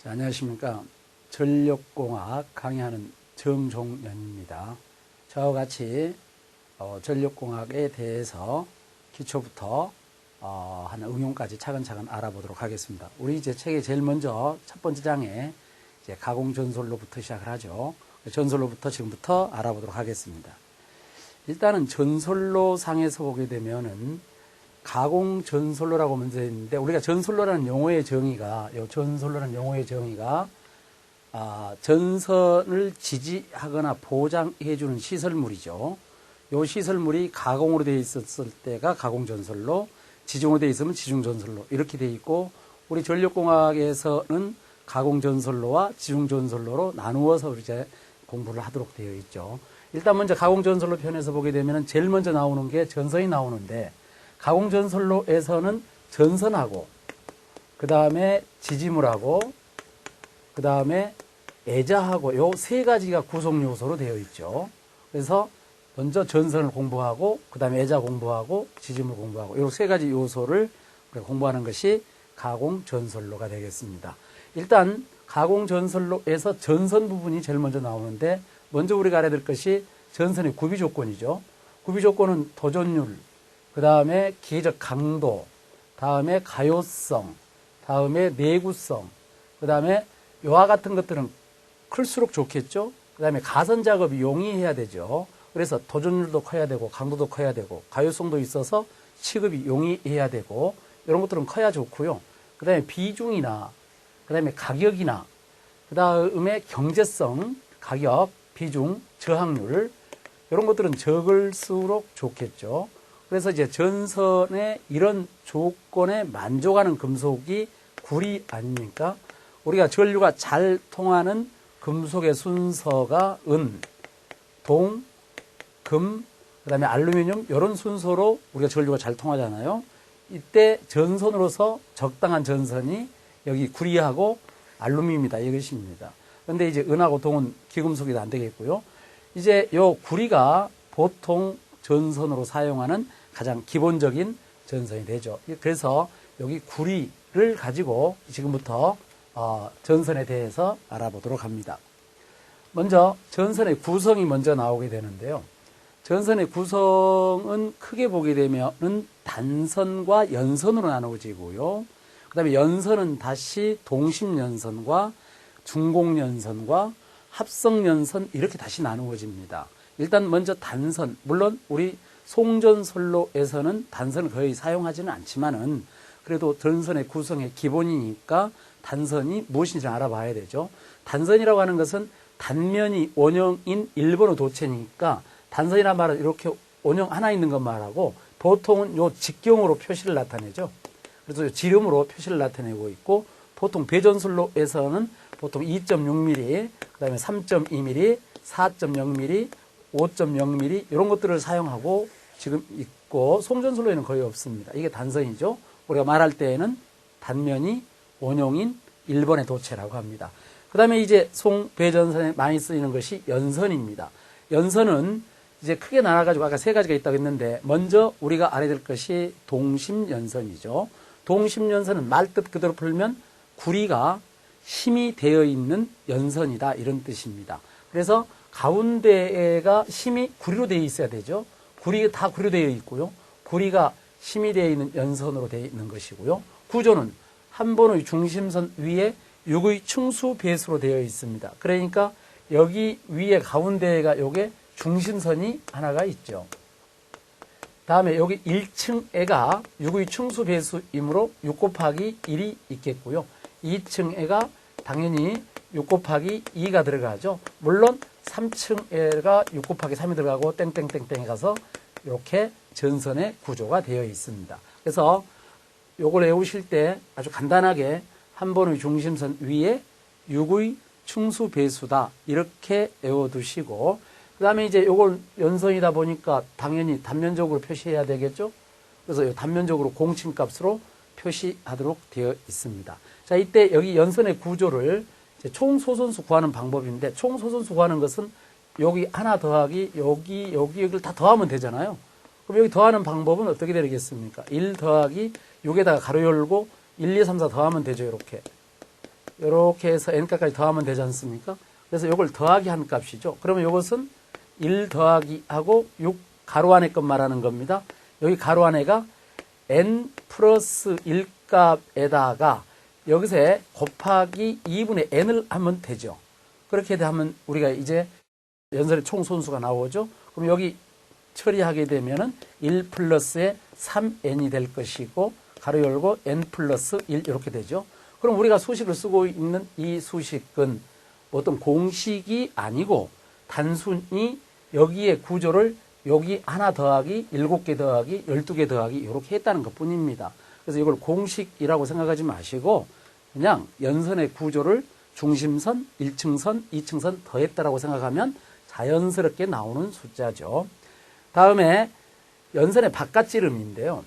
자, 안녕하십니까. 전력공학 강의하는 정종연입니다. 저와 같이 전력공학에 대해서 기초부터 한 응용까지 차근차근 알아보도록 하겠습니다. 우리 이제 책에 제일 먼저 첫 번째 장에 이제 가공전솔로부터 시작을 하죠. 전솔로부터 지금부터 알아보도록 하겠습니다. 일단은 전솔로 상에서 보게 되면은 가공전솔로라고 먼저 했는데, 우리가 전솔로라는 용어의 정의가, 전선을 지지하거나 보장해주는 시설물이죠. 이 시설물이 가공으로 되어 있었을 때가 가공전솔로, 지중으로 되어 있으면 지중전솔로, 이렇게 되어 있고, 우리 전력공학에서는 가공전솔로와 지중전솔로로 나누어서 이제 공부를 하도록 되어 있죠. 일단 먼저 가공전솔로 편에서 보게 되면 제일 먼저 나오는 게 전선이 나오는데, 가공전솔로에서는 전선하고, 그 다음에 지지물하고, 그 다음에 애자하고, 요 세 가지가 구성 요소로 되어 있죠. 그래서 먼저 전선을 공부하고, 그 다음에 애자 공부하고, 지지물 공부하고, 요 세 가지 요소를 공부하는 것이 가공전솔로가 되겠습니다. 일단 가공전솔로에서 전선 부분이 제일 먼저 나오는데, 먼저 우리가 알아야 될 것이 전선의 구비 조건이죠. 구비 조건은 도전율, 그 다음에 기계적 강도, 다음에 가요성, 다음에 내구성, 그 다음에 요와 같은 것들은 클수록 좋겠죠. 그 다음에 가선 작업이 용이해야 되죠. 그래서 도전율도 커야 되고, 강도도 커야 되고, 가요성도 있어서 취급이 용이해야 되고, 이런 것들은 커야 좋고요. 그 다음에 비중이나, 그 다음에 가격이나, 그 다음에 경제성, 가격, 비중, 저항률, 이런 것들은 적을수록 좋겠죠. 그래서 이제 전선의 이런 조건에 만족하는 금속이 구리 아닙니까? 우리가 전류가 잘 통하는 금속의 순서가 은, 동, 금, 그 다음에 알루미늄, 이런 순서로 우리가 전류가 잘 통하잖아요. 이때 전선으로서 적당한 전선이 여기 구리하고 알루미늄이다, 이것입니다. 그런데 이제 은하고 동은 기금속이 안 되겠고요. 이제 요 구리가 보통 전선으로 사용하는 가장 기본적인 전선이 되죠. 그래서 여기 구리를 가지고 지금부터 전선에 대해서 알아보도록 합니다. 먼저 전선의 구성이 먼저 나오게 되는데요. 전선의 구성은 크게 보게 되면은 단선과 연선으로 나누어지고요. 그 다음에 연선은 다시 동심연선과 중공연선과 합성연선, 이렇게 다시 나누어집니다. 일단 먼저 단선, 물론 우리 송전솔로에서는 단선을 거의 사용하지는 않지만은 그래도 전선의 구성의 기본이니까 단선이 무엇인지 알아봐야 되죠. 단선이라고 하는 것은 단면이 원형인 일본어 도체니까, 단선이라는 말은 이렇게 원형 하나 있는 것 말하고, 보통은 요 직경으로 표시를 나타내죠. 그래서 지름으로 표시를 나타내고 있고, 보통 배전솔로에서는 보통 2.6mm, 그 다음에 3.2mm, 4.0mm, 5.0mm 이런 것들을 사용하고 지금 있고, 송전솔로에는 거의 없습니다. 이게 단선이죠. 우리가 말할 때에는 단면이 원형인 일본의 도체라고 합니다. 그 다음에 이제 송배전선에 많이 쓰이는 것이 연선입니다. 연선은 이제 크게 나눠가지고 아까 세 가지가 있다고 했는데, 먼저 우리가 알아야 될 것이 동심연선이죠. 동심연선은 말뜻 그대로 풀면 구리가 심이 되어 있는 연선이다, 이런 뜻입니다. 그래서 가운데가 심이 구리로 되어 있어야 되죠. 구리가 다 구리로 되어 있고요. 구리가 심이 되어 있는 연선으로 되어 있는 것이고요. 구조는 한 번의 중심선 위에 6의 층수 배수로 되어 있습니다. 그러니까 여기 위에 가운데가 요게 중심선이 하나가 있죠. 다음에 여기 1층에가 6의 층수 배수이므로 6 곱하기 1이 있겠고요. 2층에가 당연히 6 곱하기 2가 들어가죠. 물론 3층에가 6 곱하기 3이 들어가고 땡땡땡땡에 가서 이렇게 전선의 구조가 되어 있습니다. 그래서 요걸 외우실 때 아주 간단하게 한 번의 중심선 위에 6의 층수 배수다, 이렇게 외워두시고, 그 다음에 이제 요걸 연선이다 보니까 당연히 단면적으로 표시해야 되겠죠. 그래서 단면적으로 공침값으로 표시하도록 되어 있습니다. 자, 이때 여기 연선의 구조를 총소선수 구하는 방법인데, 총소선수 구하는 것은 여기 하나 더하기 여기를 다 더하면 되잖아요. 그럼 여기 더하는 방법은 어떻게 되겠습니까? 1 더하기 6에다가 가로 열고 1, 2, 3, 4 더하면 되죠. 이렇게 이렇게 해서 n까지 더하면 되지 않습니까? 그래서 이걸 더하기 한 값이죠. 그러면 이것은 1 더하기 하고 6 가로 안에 것 말하는 겁니다. 여기 가로 안에가 n 플러스 1 값에다가 여기서 곱하기 2분의 n을 하면 되죠. 그렇게 하면 우리가 이제 연선의 총 손수가 나오죠. 그럼 여기 처리하게 되면은 1 플러스에 3n이 될 것이고 가로 열고 n 플러스 1 이렇게 되죠. 그럼 우리가 수식을 쓰고 있는 이 수식은 어떤 공식이 아니고 단순히 여기에 구조를 여기 하나 더하기 7개 더하기 12개 더하기 이렇게 했다는 것 뿐입니다. 그래서 이걸 공식이라고 생각하지 마시고 그냥 연선의 구조를 중심선, 1층선, 2층선 더했다라고 생각하면 자연스럽게 나오는 숫자죠. 다음에 연선의 바깥지름인데요.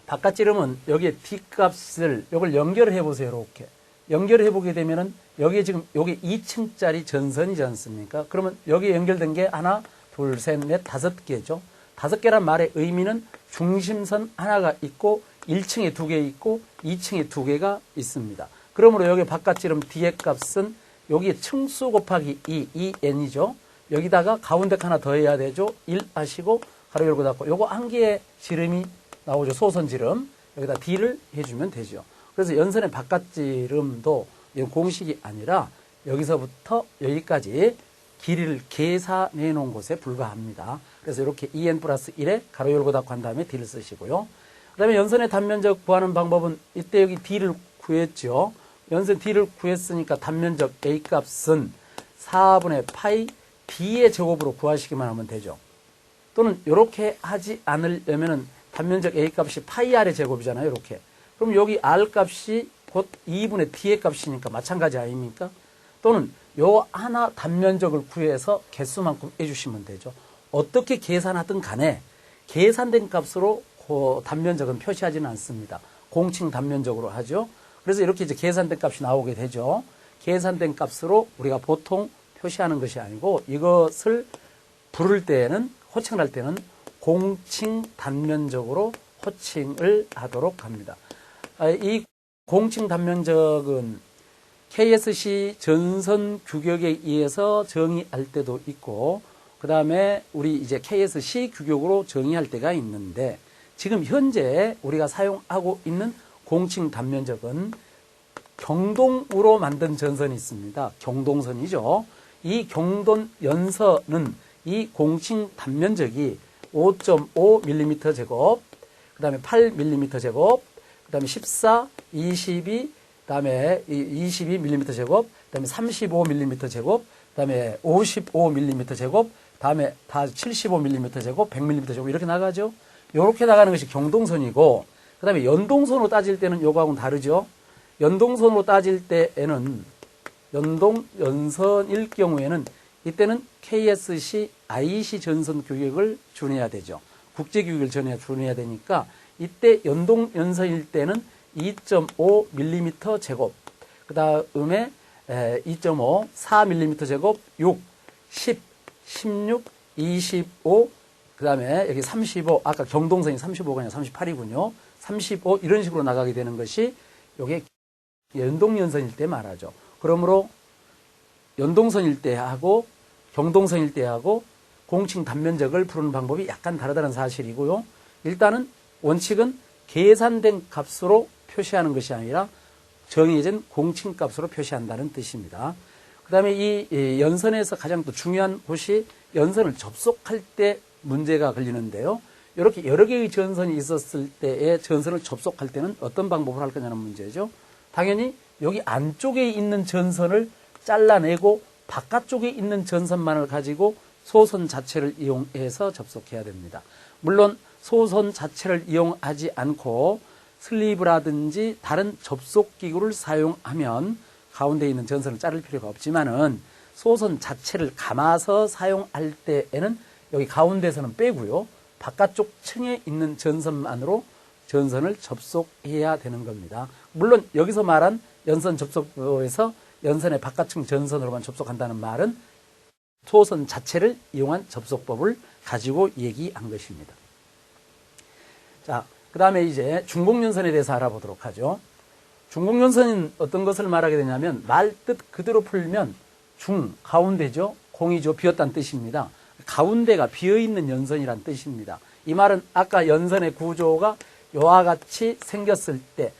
바깥지름은 여기에 D값을 이걸 연결해 보세요. 이렇게 연결해 보게 되면은 여기에 지금 여기 2층짜리 전선이지 않습니까? 그러면 여기에 연결된 게 하나, 둘, 셋, 넷, 5개죠. 5개란 말의 의미는 중심선 하나가 있고 1층에 2개 있고 2층에 2개가 있습니다. 그러므로 여기 바깥지름 D의 값은 여기에 층수 곱하기 2n이죠. 여기다가 가운데 하나 더해야 되죠. 1 하시고 가로 열고 닫고 요거 한 개의 지름이 나오죠. 소선 지름. 여기다 D를 해주면 되죠. 그래서 연선의 바깥지름도 공식이 아니라 여기서부터 여기까지 길이를 계산해 놓은 것에 불과합니다. 그래서 이렇게 2n 플러스 1에 가로 열고 닫고 한 다음에 D를 쓰시고요. 그 다음에 연선의 단면적 구하는 방법은 이때 여기 D를 구했죠. 연선 D를 구했으니까 단면적 A 값은 4분의 파이 B의 제곱으로 구하시기만 하면 되죠. 또는 이렇게 하지 않으려면은 단면적 A 값이 파이 R의 제곱이잖아요. 이렇게. 그럼 여기 R 값이 곧 2분의 D의 값이니까 마찬가지 아닙니까? 또는 요 하나 단면적을 구해서 개수만큼 해주시면 되죠. 어떻게 계산하든 간에 계산된 값으로 그 단면적은 표시하지는 않습니다. 공칭 단면적으로 하죠. 그래서 이렇게 이제 계산된 값이 나오게 되죠. 계산된 값으로 우리가 보통 표시하는 것이 아니고 이것을 부를 때에는 호칭을 할 때는 공칭 단면적으로 호칭을 하도록 합니다. 이 공칭 단면적은 KSC 전선 규격에 의해서 정의할 때도 있고 그 다음에 우리 이제 KSC 규격으로 정의할 때가 있는데 지금 현재 우리가 사용하고 있는 공칭 단면적은 경동으로 만든 전선이 있습니다. 경동선이죠. 이 경동 연선은 이 공칭 단면적이 5.5mm 제곱, 그 다음에 8mm 제곱, 그 다음에 14, 22, 그 다음에 22mm 제곱, 그 다음에 35mm 제곱, 그 다음에 55mm 제곱, 다음에 다 75mm 제곱, 100mm 제곱 이렇게 나가죠. 이렇게 나가는 것이 경동선이고 그 다음에 연동선으로 따질 때는 요거하고는 다르죠. 연동선으로 따질 때에는 연선일 경우에는 이때는 KSC, IC 전선 규격을 준해야 되죠. 국제 규격을 준해야 되니까 이때 연동연선일 때는 2.5mm 제곱, 그 다음에 2.5, 4mm 제곱, 6, 10, 16, 25, 그 다음에 여기 35, 아까 경동선이 35가 아니라 38이군요. 35 이런 식으로 나가게 되는 것이 이게 연동연선일 때 말하죠. 그러므로 연동선일 때 하고 경동선일 때 하고 공칭 단면적을 푸는 방법이 약간 다르다는 사실이고요. 일단은 원칙은 계산된 값으로 표시하는 것이 아니라 정해진 공칭 값으로 표시한다는 뜻입니다. 그 다음에 이 연선에서 가장 또 중요한 것이 연선을 접속할 때 문제가 걸리는데요. 이렇게 여러 개의 전선이 있었을 때의 전선을 접속할 때는 어떤 방법을 할 거냐는 문제죠. 당연히 여기 안쪽에 있는 전선을 잘라내고 바깥쪽에 있는 전선만을 가지고 소선 자체를 이용해서 접속해야 됩니다. 물론 소선 자체를 이용하지 않고 슬리브라든지 다른 접속기구를 사용하면 가운데 있는 전선을 자를 필요가 없지만은 소선 자체를 감아서 사용할 때에는 여기 가운데서는 빼고요. 바깥쪽 층에 있는 전선만으로 전선을 접속해야 되는 겁니다. 물론 여기서 말한 연선 접속부에서 연선의 바깥층 전선으로만 접속한다는 말은 소선 자체를 이용한 접속법을 가지고 얘기한 것입니다. 자, 그 다음에 이제 중복연선에 대해서 알아보도록 하죠. 중공전선은 어떤 것을 말하게 되냐면 말 뜻 그대로 풀면 중, 가운데죠. 공이죠. 비었다는 뜻입니다. 가운데가 비어있는 연선이란 뜻입니다. 이 말은 아까 연선의 구조가 이와 같이 생겼을 때,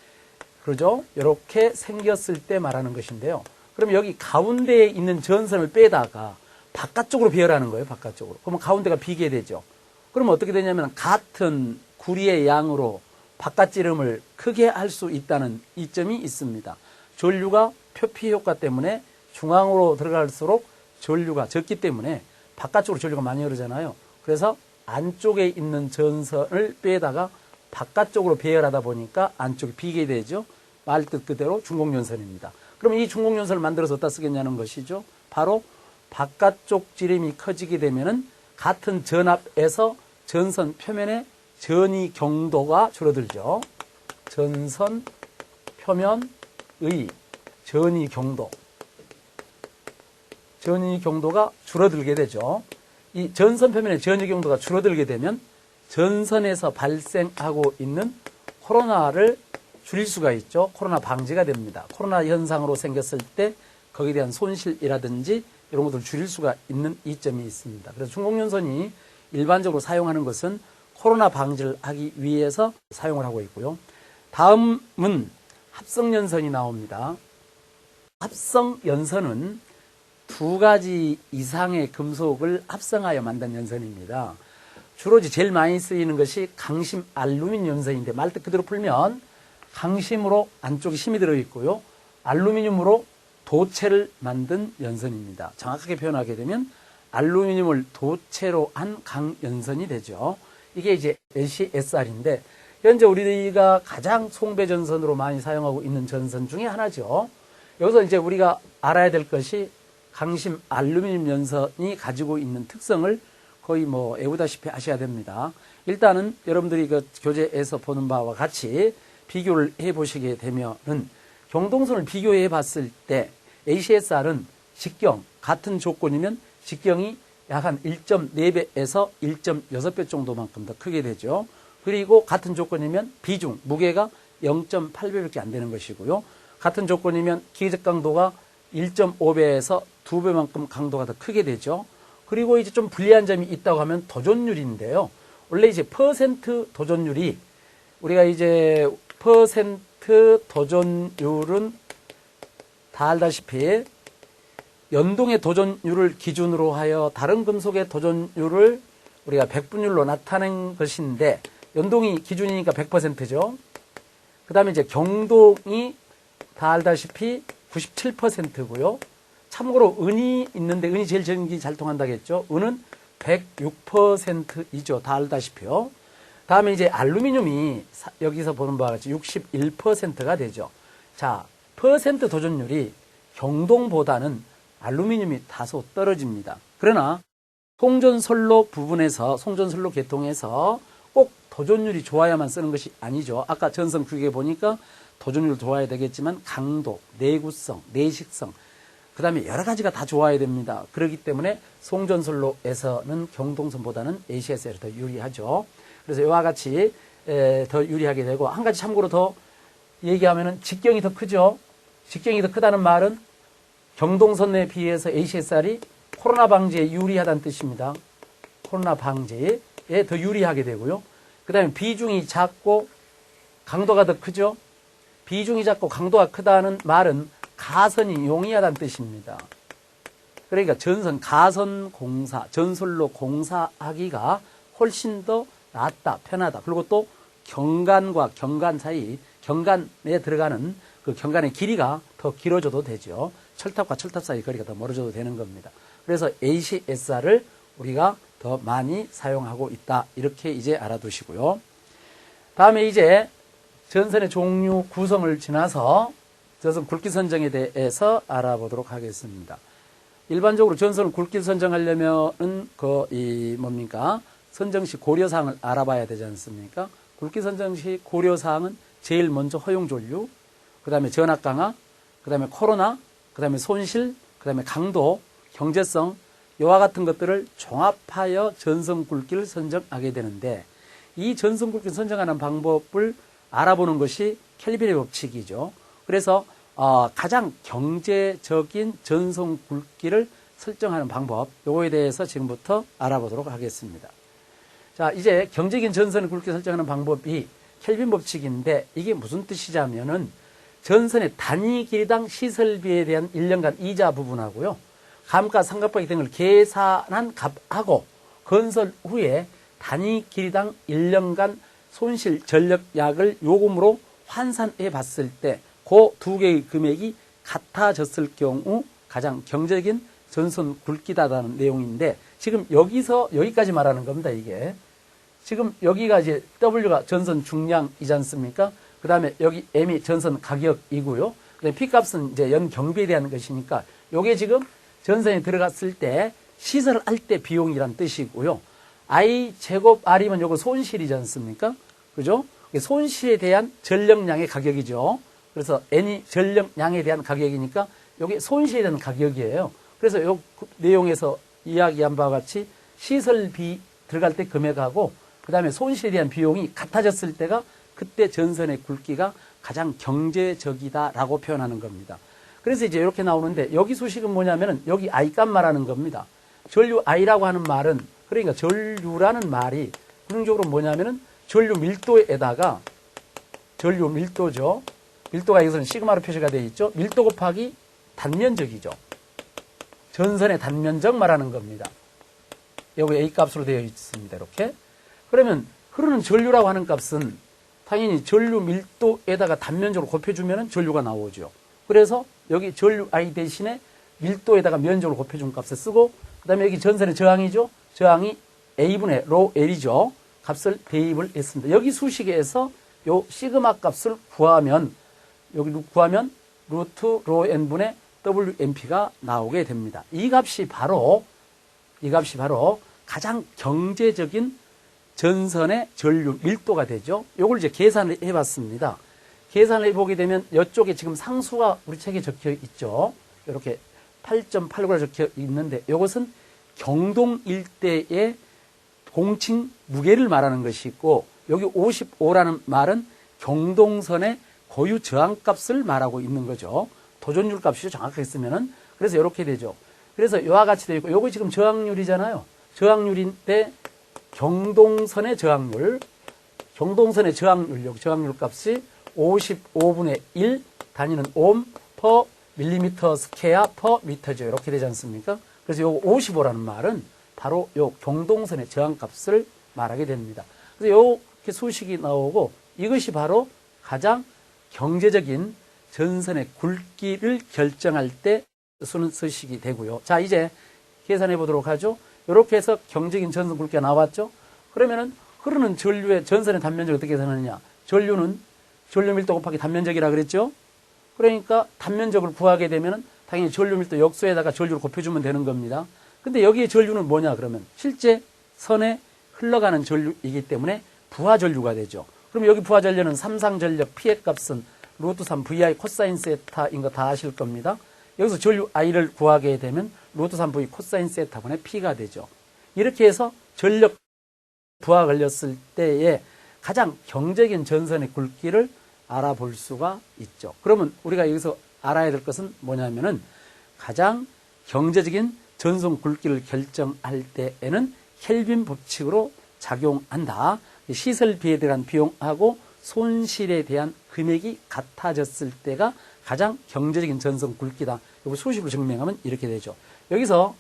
그러죠? 이렇게 생겼을 때 말하는 것인데요. 그럼 여기 가운데에 있는 전선을 빼다가 바깥쪽으로 비어라는 거예요. 바깥쪽으로. 그러면 가운데가 비게 되죠. 그럼 어떻게 되냐면 같은 구리의 양으로 바깥지름을 크게 할 수 있다는 이점이 있습니다. 전류가 표피 효과 때문에 중앙으로 들어갈수록 전류가 적기 때문에 바깥쪽으로 전류가 많이 흐르잖아요. 그래서 안쪽에 있는 전선을 빼다가 바깥쪽으로 배열하다 보니까 안쪽이 비게 되죠. 말뜻 그대로 중공연선입니다. 그럼 이 중공연선을 만들어서 어디다 쓰겠냐는 것이죠. 바로 바깥쪽 지름이 커지게 되면은 같은 전압에서 전선 표면의 전이 경도가 줄어들죠. 전선 표면의 전이 경도가 줄어들게 되죠. 이 전선 표면의 전이 경도가 줄어들게 되면 전선에서 발생하고 있는 코로나를 줄일 수가 있죠. 코로나 방지가 됩니다. 코로나 현상으로 생겼을 때 거기에 대한 손실이라든지 이런 것들을 줄일 수가 있는 이점이 있습니다. 그래서 중공연선이 일반적으로 사용하는 것은 코로나 방지를 하기 위해서 사용을 하고 있고요. 다음은 합성연선이 나옵니다. 합성연선은 두 가지 이상의 금속을 합성하여 만든 연선입니다. 주로 제일 많이 쓰이는 것이 강심 알루미늄 연선인데 말뜻 그대로 풀면 강심으로 안쪽에 심이 들어있고요. 알루미늄으로 도체를 만든 연선입니다. 정확하게 표현하게 되면 알루미늄을 도체로 한 강연선이 되죠. 이게 이제 ACSR인데 현재 우리가 가장 송배 전선으로 많이 사용하고 있는 전선 중에 하나죠. 여기서 이제 우리가 알아야 될 것이 강심 알루미늄 연선이 가지고 있는 특성을 거의 뭐 외우다시피 하셔야 됩니다. 일단은 여러분들이 그 교재에서 보는 바와 같이 비교를 해 보시게 되면은 경동선을 비교해 봤을 때 ACSR은 직경 같은 조건이면 직경이 약 한 1.4배에서 1.6배 정도만큼 더 크게 되죠. 그리고 같은 조건이면 비중, 무게가 0.8배밖에 안 되는 것이고요. 같은 조건이면 기적 강도가 1.5배에서 2배만큼 강도가 더 크게 되죠. 그리고 이제 좀 불리한 점이 있다고 하면 도전율인데요. 원래 이제 퍼센트 도전율이 우리가 이제 퍼센트 도전율은 다 알다시피 연동의 도전율을 기준으로 하여 다른 금속의 도전율을 우리가 백분율로 나타낸 것인데 연동이 기준이니까 100%죠. 그 다음에 이제 경동이 다 알다시피 97%고요. 참고로 은이 있는데 은이 제일 전기 잘 통한다겠죠. 은은 106%이죠. 다 알다시피요. 다음에 이제 알루미늄이 여기서 보는 바와 같이 61%가 되죠. 자, 퍼센트 도전율이 경동보다는 알루미늄이 다소 떨어집니다. 그러나 송전선로 부분에서 송전선로 계통에서 꼭 도전율이 좋아야만 쓰는 것이 아니죠. 아까 전선 규격에 보니까 도전율 좋아야 되겠지만 강도, 내구성, 내식성, 그 다음에 여러 가지가 다 좋아야 됩니다. 그렇기 때문에 송전선로에서는 경동선보다는 ACSR이 더 유리하죠. 그래서 이와 같이 더 유리하게 되고 한 가지 참고로 더 얘기하면은 직경이 더 크죠. 직경이 더 크다는 말은 경동선에 비해서 ACSR이 코로나 방지에 유리하다는 뜻입니다. 코로나 방지에 더 유리하게 되고요. 그 다음에 비중이 작고 강도가 더 크죠. 비중이 작고 강도가 크다는 말은 가선이 용이하다는 뜻입니다. 그러니까 가선 공사, 전선로 공사하기가 훨씬 더 낫다, 편하다. 그리고 또 경관과 경관 사이, 경관에 들어가는 그 경관의 길이가 더 길어져도 되죠. 철탑과 철탑 사이 거리가 더 멀어져도 되는 겁니다. 그래서 ACSR을 우리가 더 많이 사용하고 있다. 이렇게 이제 알아두시고요. 다음에 이제 전선의 종류 구성을 지나서 전선 굵기 선정에 대해서 알아보도록 하겠습니다. 일반적으로 전선을 굵기 선정하려면은 선정 시 고려사항을 알아봐야 되지 않습니까? 굵기 선정 시 고려사항은 제일 먼저 허용 전류, 그 다음에 전압 강화, 그 다음에 코로나, 그 다음에 손실, 그 다음에 강도, 경제성, 이와 같은 것들을 종합하여 전선 굵기를 선정하게 되는데 이 전선 굵기 선정하는 방법을 알아보는 것이 켈빈의 법칙이죠. 그래서 가장 경제적인 전선 굵기를 설정하는 방법, 요거에 대해서 지금부터 알아보도록 하겠습니다. 자, 이제 경제적인 전선의 굵기 설정하는 방법이 켈빈 법칙인데 이게 무슨 뜻이냐면은 전선의 단위 길이당 시설비에 대한 1년간 이자 부분하고요. 감가 상각비용 등을 계산한 값하고 건설 후에 단위 길이당 1년간 손실 전력약을 요금으로 환산해 봤을 때 그 두 개의 금액이 같아졌을 경우 가장 경제적인 전선 굵기다라는 내용인데 지금 여기까지 말하는 겁니다, 이게. 지금 여기가 이제 W가 전선 중량이지 않습니까? 그 다음에 여기 M이 전선 가격이고요. 그 다음에 P값은 이제 연 경비에 대한 것이니까 요게 지금 전선에 들어갔을 때 시설할 때 비용이란 뜻이고요. I 제곱 R이면 요거 손실이지 않습니까? 그죠? 손실에 대한 전력량의 가격이죠. 그래서 N이 전력량에 대한 가격이니까 요게 손실에 대한 가격이에요. 그래서 요 내용에서 이야기한 바와 같이 시설비 들어갈 때 금액하고 그 다음에 손실에 대한 비용이 같아졌을 때가 그때 전선의 굵기가 가장 경제적이다라고 표현하는 겁니다. 그래서 이제 이렇게 나오는데 여기 수식은 뭐냐면은 여기 I값 말하는 겁니다. 전류 I라고 하는 말은 그러니까 전류라는 말이 근본적으로 뭐냐면은 전류 밀도에다가 전류 밀도죠. 밀도가 여기서는 시그마로 표시가 되어 있죠. 밀도 곱하기 단면적이죠. 전선의 단면적 말하는 겁니다. 여기 A값으로 되어 있습니다. 이렇게. 그러면 흐르는 전류라고 하는 값은 당연히 전류 밀도에다가 단면적으로 곱해주면 전류가 나오죠. 그래서 여기 전류 I 대신에 밀도에다가 면적으로 곱해준 값을 쓰고 그 다음에 여기 전선의 저항이죠. 저항이 A분의 로 L이죠. 값을 대입을 했습니다. 여기 수식에서 요 시그마 값을 구하면 루트 로 N분의 WMP가 나오게 됩니다. 이 값이 바로 가장 경제적인 전선의 전류 밀도가 되죠. 요걸 이제 계산을 해봤습니다. 계산을 해보게 되면 이쪽에 지금 상수가 우리 책에 적혀 있죠. 이렇게 8.89가 적혀 있는데 이것은 경동 일대의 공칭 무게를 말하는 것이 있고 여기 55라는 말은 경동선의 고유 저항값을 말하고 있는 거죠. 도전율 값이 정확하게 쓰면은 그래서 이렇게 되죠. 그래서 이와 같이 되어 있고 요거 지금 저항률이잖아요. 저항률인데 경동선의 저항률 여기 저항률 값이 55분의 1 단위는 옴 퍼 밀리미터 스퀘어 퍼 미터죠. 이렇게 되지 않습니까? 그래서 요 55라는 말은 바로 요 경동선의 저항값을 말하게 됩니다. 그래서 이렇게 수식이 나오고 이것이 바로 가장 경제적인 전선의 굵기를 결정할 때 쓰는 수식이 되고요. 자, 이제 계산해 보도록 하죠. 이렇게 해서 경제적인 전선 굵기가 나왔죠. 그러면은 흐르는 전류의 전선의 단면적을 어떻게 계산하느냐. 전류는 전류 밀도 곱하기 단면적이라 그랬죠. 그러니까 단면적을 구하게 되면은 당연히 전류 밀도 역수에다가 전류를 곱해주면 되는 겁니다. 근데 여기에 전류는 뭐냐 그러면 실제 선에 흘러가는 전류이기 때문에 부하 전류가 되죠. 그럼 여기 부하 전류는 삼상 전력 P의 값은 루트 3 VI 코사인 세타인 거 다 아실 겁니다. 여기서 전류 I를 구하게 되면 루트 3 V 코사인 세타분의 P가 되죠. 이렇게 해서 전력 부하 걸렸을 때에 가장 경제적인 전선의 굵기를 알아볼 수가 있죠. 그러면 우리가 여기서 알아야 될 것은 뭐냐면은 가장 경제적인 전선 굵기를 결정할 때에는 켈빈 법칙으로 작용한다. 시설비에 대한 비용하고 손실에 대한 금액이 같아졌을 때가 가장 경제적인 전선 굵기다. 이거 수식으로 증명하면 이렇게 되죠. 여기서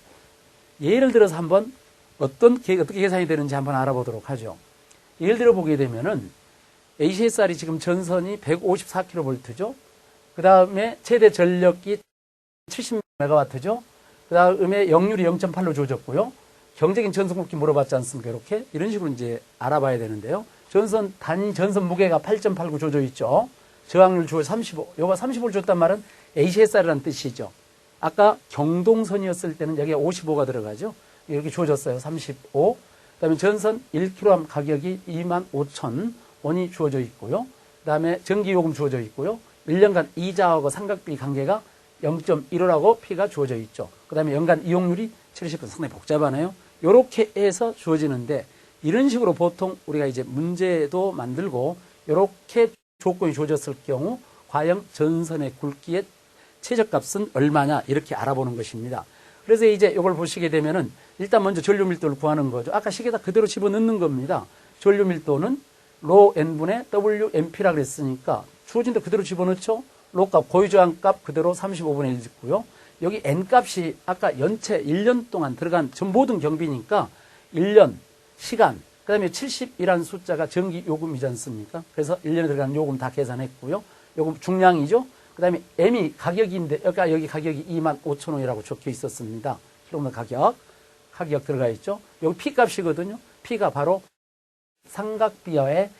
예를 들어서 한번 어떻게 계산이 되는지 한번 알아보도록 하죠. 예를 들어 보게 되면은 ACSR이 지금 전선이 154kV죠. 그 다음에 최대 전력이 70MW죠. 그 다음에 역률이 0.8로 주어졌고요. 경제적인 전선 굵기 물어봤지 않습니까? 이렇게 이런 식으로 이제 알아봐야 되는데요. 단위 전선 무게가 8.89 주어져 있죠. 저항률 주어 35. 요거 35를 줬단 말은 ACSR이라는 뜻이죠. 아까 경동선이었을 때는 여기에 55가 들어가죠. 이렇게 주어졌어요. 35. 그 다음에 전선 1kg 가격이 25,000원이 주어져 있고요. 그 다음에 전기요금 주어져 있고요. 1년간 이자하고 상각비 관계가 0.15라고 P가 주어져 있죠. 그 다음에 연간 이용률이 70%. 상당히 복잡하네요. 이렇게 해서 주어지는데 이런 식으로 보통 우리가 이제 문제도 만들고 이렇게 조건이 주어졌을 경우 과연 전선의 굵기의 최저값은 얼마냐 이렇게 알아보는 것입니다. 그래서 이제 이걸 보시게 되면은 일단 먼저 전류 밀도를 구하는 거죠. 아까 식에다 그대로 집어넣는 겁니다. 전류 밀도는 로 n분의 WMP라 그랬으니까 주어진 데 그대로 집어넣죠. 로 값, 고유저항 값 그대로 35분의 1 짓고요. 여기 n 값이 아까 연체 1년 동안 들어간 전 모든 경비니까 1년, 시간, 그 다음에 70이라는 숫자가 전기 요금이지 않습니까? 그래서 1년에 들어간 요금 다 계산했고요. 요금 중량이죠. 그 다음에 M이 가격인데, 여기 가격이 25,000원이라고 적혀 있었습니다. 킬로미터 가격 들어가 있죠. 여기 P 값이거든요. P가 바로 삼각비와의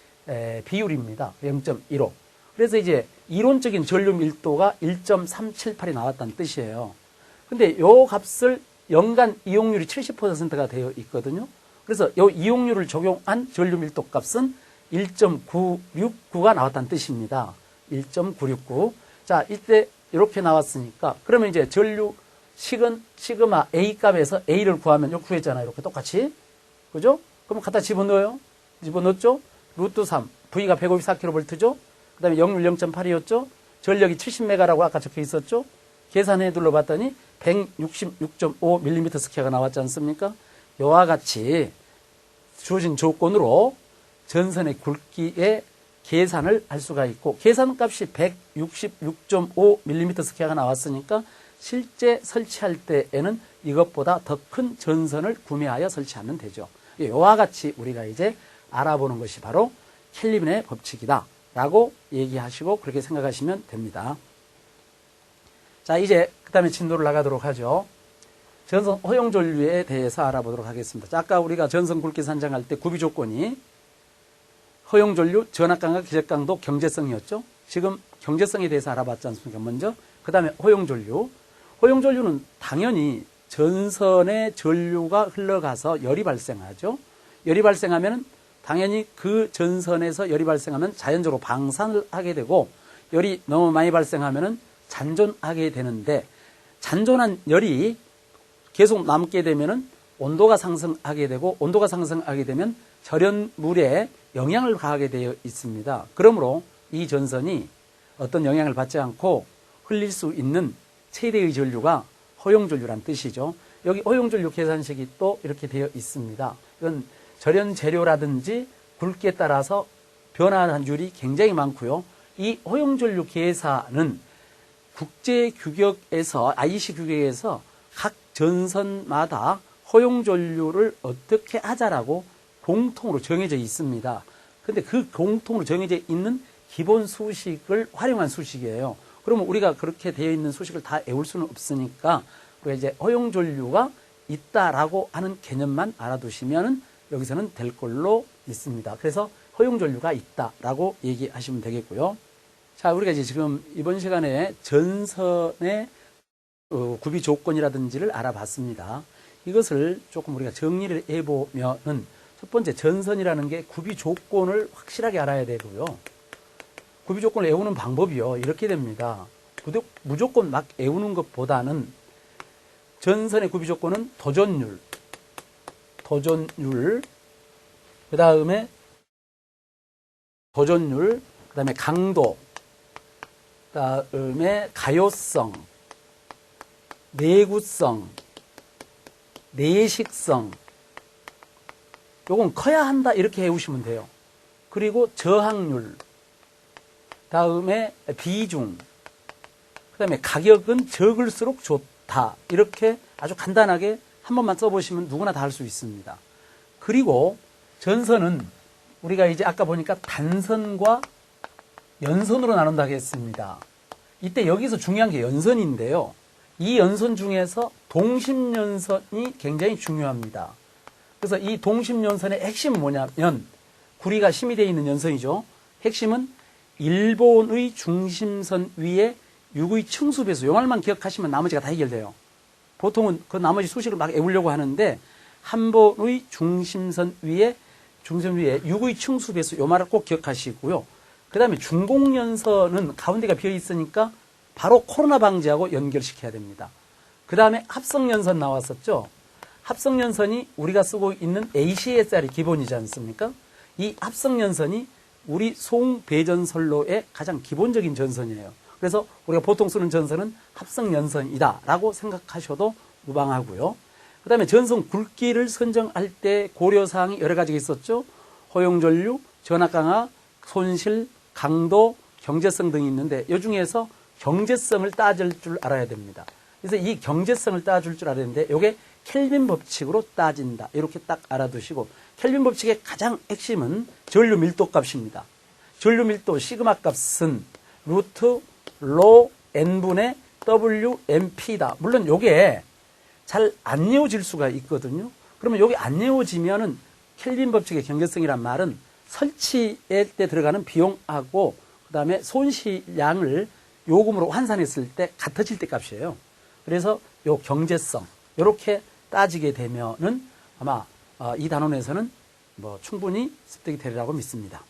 비율입니다. 0.15. 그래서 이제 이론적인 전류 밀도가 1.378이 나왔다는 뜻이에요. 근데 요 값을 연간 이용률이 70%가 되어 있거든요. 그래서 요 이용률을 적용한 전류 밀도 값은 1.969가 나왔다는 뜻입니다. 1.969. 자, 이때 이렇게 나왔으니까 그러면 이제 전류 시그마 A 값에서 A를 구하면 요 구했잖아요. 이렇게 똑같이. 그죠? 그럼 갖다 집어넣어요. 집어넣었죠? 루트 3. V가 154kV죠? 그 다음에 역률 0.8이었죠? 전력이 70메가라고 아까 적혀 있었죠? 계산해 둘러봤더니 166.5mm 스퀘어가 나왔지 않습니까? 이와 같이 주어진 조건으로 전선의 굵기의 계산을 할 수가 있고 계산값이 166.5mm 스퀘어가 나왔으니까 실제 설치할 때에는 이것보다 더 큰 전선을 구매하여 설치하면 되죠. 이와 같이 우리가 이제 알아보는 것이 바로 켈빈의 법칙이다 라고 얘기하시고 그렇게 생각하시면 됩니다. 자, 이제 그 다음에 진도를 나가도록 하죠. 전선 허용 전류에 대해서 알아보도록 하겠습니다. 자, 아까 우리가 전선 굵기 산정할 때 구비 조건이 허용 전류, 전압강과 기적강도, 경제성이었죠. 지금 경제성에 대해서 알아봤지 않습니까? 먼저 그 다음에 허용 전류. 허용 전류는 당연히 전선에 전류가 흘러가서 열이 발생하죠. 열이 발생하면 당연히 그 전선에서 열이 발생하면 자연적으로 방산을 하게 되고 열이 너무 많이 발생하면 잔존하게 되는데 잔존한 열이 계속 남게 되면 온도가 상승하게 되고 온도가 상승하게 되면 절연물에 영향을 가하게 되어 있습니다. 그러므로 이 전선이 어떤 영향을 받지 않고 흘릴 수 있는 최대의 전류가 허용전류란 뜻이죠. 여기 허용전류 계산식이 또 이렇게 되어 있습니다. 이건 절연 재료라든지 굵기에 따라서 변화하는 율이 굉장히 많고요. 이 허용전류 계산은 국제 규격에서 IEC 규격에서 각 전선마다 허용전류를 어떻게 하자라고 공통으로 정해져 있습니다. 근데 그 공통으로 정해져 있는 기본 수식을 활용한 수식이에요. 그러면 우리가 그렇게 되어 있는 수식을 다 외울 수는 없으니까 우리가 이제 허용전류가 있다라고 하는 개념만 알아두시면 여기서는 될 걸로 있습니다. 그래서 허용전류가 있다라고 얘기하시면 되겠고요. 자, 우리가 이제 지금 이번 시간에 전선의 구비 조건이라든지를 알아봤습니다. 이것을 조금 우리가 정리를 해보면은 첫 번째 전선이라는 게 구비 조건을 확실하게 알아야 되고요. 구비 조건을 외우는 방법이요. 이렇게 됩니다. 무조건 막 외우는 것보다는 전선의 구비 조건은 도전율, 그 다음에 도전율, 그 다음에 강도, 그 다음에 가요성, 내구성, 내식성, 요건 커야 한다 이렇게 외우시면 돼요. 그리고 저항률, 다음에 비중, 그 다음에 가격은 적을수록 좋다. 이렇게 아주 간단하게 한 번만 써보시면 누구나 다 할 수 있습니다. 그리고 전선은 우리가 이제 아까 보니까 단선과 연선으로 나눈다고 했습니다. 이때 여기서 중요한 게 연선인데요. 이 연선 중에서 동심연선이 굉장히 중요합니다. 그래서 이 동심연선의 핵심은 뭐냐면 구리가 심이 되어 있는 연선이죠. 핵심은 일본의 중심선 위에 6의 층수배수, 요 말만 기억하시면 나머지가 다 해결돼요. 보통은 그 나머지 수식을 막 외우려고 하는데 한 번의 중심선 위에 6의 층수배수, 요 말을 꼭 기억하시고요. 그 다음에 중공연선은 가운데가 비어 있으니까 바로 코로나 방지하고 연결시켜야 됩니다. 그 다음에 합성연선 나왔었죠. 합성연선이 우리가 쓰고 있는 ACSR이 기본이지 않습니까? 이 합성연선이 우리 송배전선로의 가장 기본적인 전선이에요. 그래서 우리가 보통 쓰는 전선은 합성연선이다라고 생각하셔도 무방하고요. 그 다음에 전선 굵기를 선정할 때 고려사항이 여러 가지가 있었죠. 허용전류, 전압강하, 손실, 강도, 경제성 등이 있는데 이 중에서 경제성을 따질 줄 알아야 됩니다. 그래서 이 경제성을 따질 줄 알아야 되는데 이게 켈빈 법칙으로 따진다. 이렇게 딱 알아두시고 켈빈 법칙의 가장 핵심은 전류 밀도 값입니다. 전류 밀도 시그마 값은 루트 로 n분의 WMP다. 물론 이게 잘 안 외워질 수가 있거든요. 그러면 여기 안 외워지면은 켈빈 법칙의 경제성이란 말은 설치에 때 들어가는 비용하고 그 다음에 손실량을 요금으로 환산했을 때 같아질 때 값이에요. 그래서 요 경제성 이렇게 따지게 되면은 아마 이 단원에서는 뭐 충분히 습득이 되리라고 믿습니다.